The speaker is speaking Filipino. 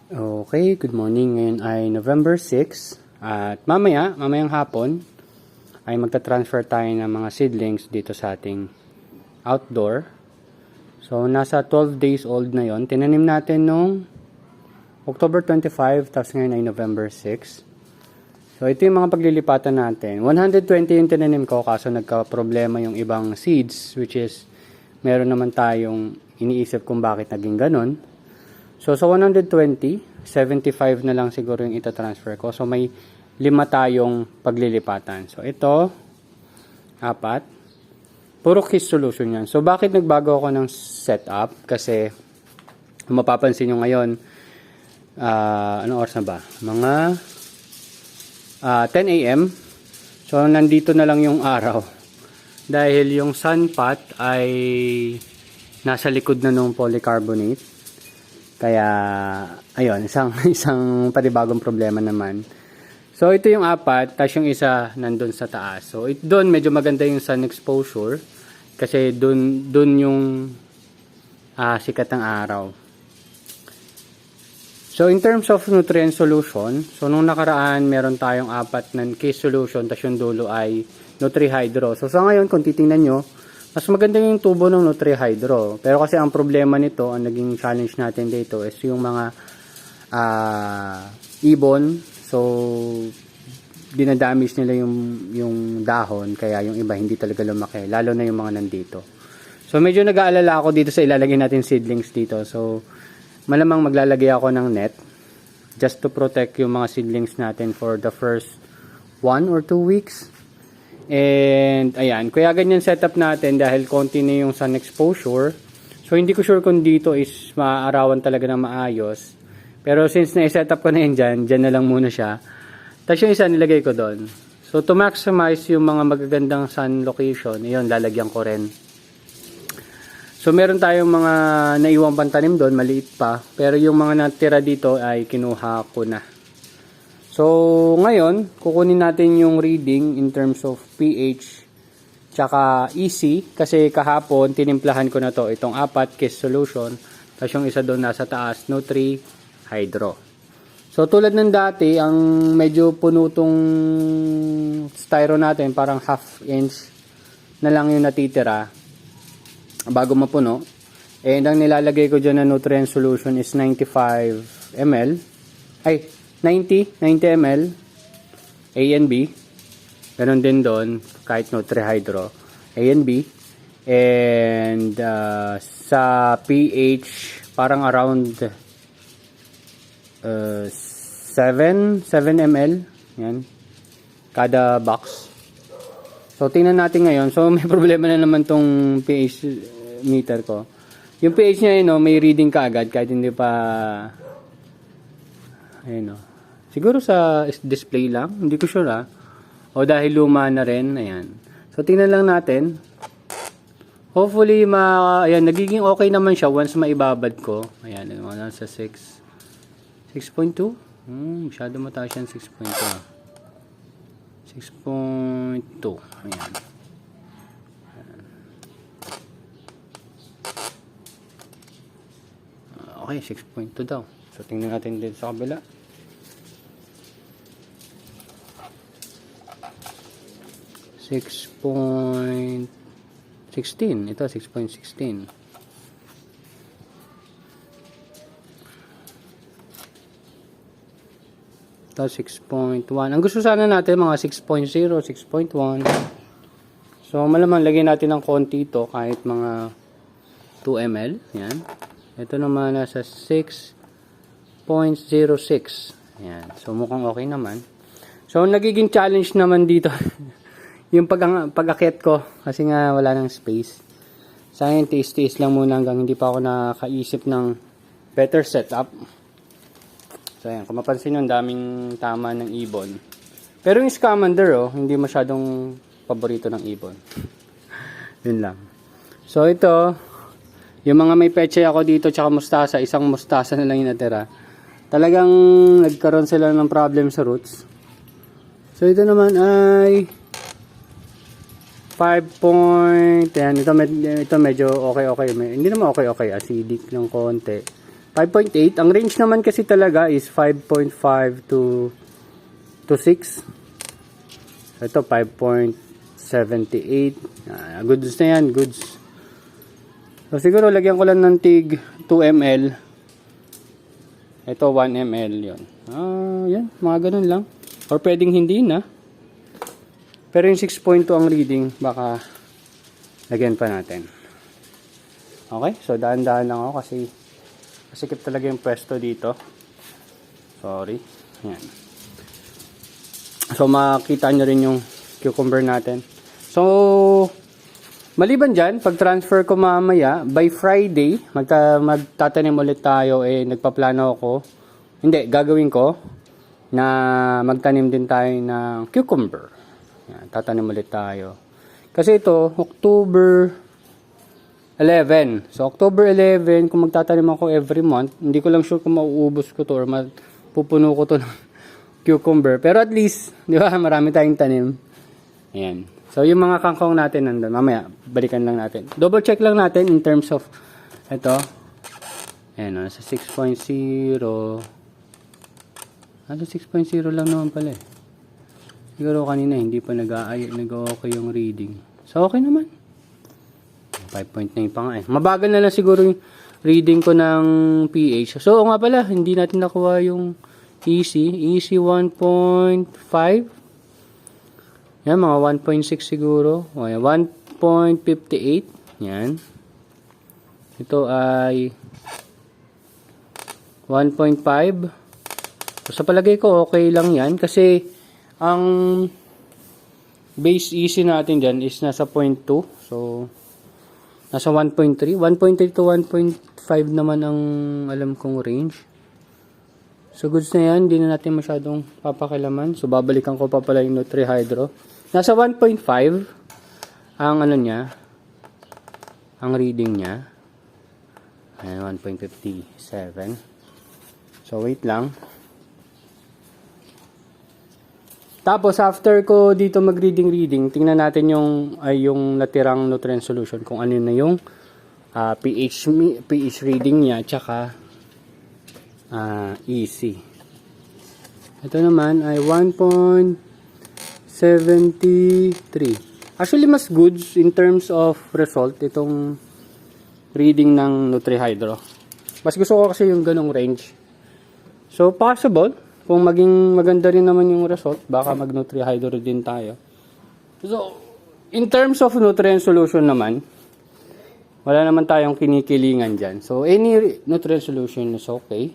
Okay, good morning. Ngayon ay November 6 at mamayang hapon ay magta-transfer tayo ng mga seedlings dito sa ating outdoor. So, nasa 12 days old na yon. Tinanim natin nung October 25, tapos ngayon ay November 6. So, ito yung mga paglilipatan natin. 120 yung tinanim ko kaso nagka-problema yung ibang seeds, which is meron naman tayong iniisip kung bakit naging ganon. So, sa 120, 75 na lang siguro yung ita-transfer ko. So, may 5 tayong paglilipatan. So, ito, 4. Puro KISS solution yan. So, bakit nagbago ako ng setup? Kasi, kung mapapansin nyo ngayon, anong oras na ba? Mga 10 a.m. So, nandito na lang yung araw. Dahil yung sun pot ay nasa likod na nung polycarbonate. Kaya, ayun, isang panibagong problema naman. So, ito yung 4, tapos yung isa nandun sa taas. So, doon medyo maganda yung sun exposure kasi doon yung sikat ng araw. So, in terms of nutrient solution, so nung nakaraan, meron tayong 4 na KISS solution, tapos yung dulo ay Nutri-Hydro. So, sa ngayon, kung titingnan nyo, mas maganda yung tubo ng Nutri-Hydro. Pero kasi ang problema nito, ang naging challenge natin dito is yung mga ibon. So, dinadamage nila yung dahon. Kaya yung iba hindi talaga lumaki. Lalo na yung mga nandito. So, medyo nag-aalala ako dito sa ilalagay natin seedlings dito. So, malamang maglalagay ako ng net. Just to protect yung mga seedlings natin for the first 1 or 2 weeks. And ayan, kaya ganyan setup natin dahil konti na yung sun exposure. So hindi ko sure kung dito is maaarawan talaga na maayos. Pero since na-setup ko na yun dyan na lang muna siya. Tapos yung isa nilagay ko doon. So to maximize yung mga magagandang sun location, yun lalagyan ko rin. So meron tayong mga naiwang pantanim doon, maliit pa. Pero yung mga natira dito ay kinuha ko na. So, ngayon, kukunin natin yung reading in terms of pH tsaka EC. Kasi kahapon, tinimplahan ko na to itong 4 KISS solution. Tapos yung isa doon nasa taas, Nutri-Hydro. So, tulad ng dati, ang medyo puno tong styro natin, parang ½ inch na lang yung natitira bago mapuno. And ang nilalagay ko dyan na nutrient solution is 95 ml. 90 ml A and B. Ganon din doon kahit Nutri-Hydro A and B. And sa pH parang around 7 ml yan kada box. So tingnan natin ngayon. So may problema na naman tong pH meter ko. Yung pH niya yun, may reading kaagad kahit hindi pa ayun o. Siguro sa display lang. Hindi ko sure O dahil luma na rin. Ayan. So, tingnan lang natin. Hopefully, ayan, nagiging okay naman siya once maibabad ko. Ayan. Nasa 6.2. Masyado mataas yan. 6.2. 6.2. Ayan. Okay, 6.2 daw. So, tingnan natin din sa kabila. 6.16. Ito, 6.16. Ito, 6.1. Ang gusto sana natin, mga 6.0, 6.1. So, malamang lagyan natin ng konti ito, kahit mga 2 ml. Yan. Ito naman, nasa 6.06. Yan. So, mukhang okay naman. So, nagiging challenge naman dito. Yung pag-akyat ko kasi nga wala nang space. Sa akin, tiis-tiis lang muna hanggang hindi pa ako nakaisip ng better setup. So ayan, kung mapansin nyo, ang daming tama ng ibon. Pero yung scamander, hindi masyadong paborito ng ibon. Yun lang. So ito, yung mga may peche ako dito tsaka mustasa, isang mustasa na lang yung natira. Talagang nagkaroon sila ng problem sa roots. So ito naman ay 5 point, yan, ito medyo okay. Hindi naman okay, acidic ng konti. 5.8. Ang range naman kasi talaga is 5.5 to 6. Ito 5.78. Goods na yan, goods. So siguro lagyan ko lang ng tig 2 ml. Ito 1 ml yon. Yan, mga ganun lang. Or pwedeng hindi na. Pero yung 6.2 ang reading, baka lagyan pa natin. Okay, so dahan-dahan lang ako kasi masikip talaga yung pwesto dito. Sorry. Yan. So makita nyo rin yung cucumber natin. So maliban dyan, pag transfer ko mamaya, by Friday, magtatanim ulit tayo. Nagpaplano ako. Hindi, gagawin ko na magtanim din tayo ng cucumber. Yan, tatanim ulit tayo. Kasi ito, October 11. So, October 11, kung magtatanim ako every month, hindi ko lang sure kung mauubos ko to or mapupuno ko to ng cucumber. Pero at least, di ba, marami tayong tanim. Ayan. So, yung mga kangkong natin nandun. Mamaya, balikan lang natin. Double check lang natin in terms of ito. Ayan, sa 6.0. Sa 6.0 lang naman pala eh. Siguro kanina, hindi pa nag-okay yung reading. So, okay naman. 5.9 pa nga eh. Mabagal na lang siguro yung reading ko ng pH. So, nga pala, hindi natin nakuha yung EC. EC 1.5. Yan, mga 1.6 siguro. 1.58. Yan. Ito ay 1.5. So, sa palagay ko, okay lang yan. Kasi, ang base EC natin dyan is nasa 0.2. So, nasa 1.3. 1.3 to 1.5 naman ang alam kong range. So, goods na yan. Hindi na natin masyadong papakilaman. So, babalikan ko pa pala yung Nutrihydro. Nasa 1.5 ang ano niya, ang reading niya. Ayan, 1.57. So, wait lang. Tapos, after ko dito mag-reading, tingnan natin yung natirang nutrient solution, kung ano na yung pH reading niya, tsaka EC. Ito naman ay 1.73. Actually, mas goods in terms of result, itong reading ng Nutrihydro. Mas gusto ko kasi yung ganong range. So, possible. Kung maging maganda rin naman yung result, baka mag-Nutrihydro din tayo. So, in terms of nutrient solution naman, wala naman tayong kinikilingan dyan. So, any nutrient solution is okay.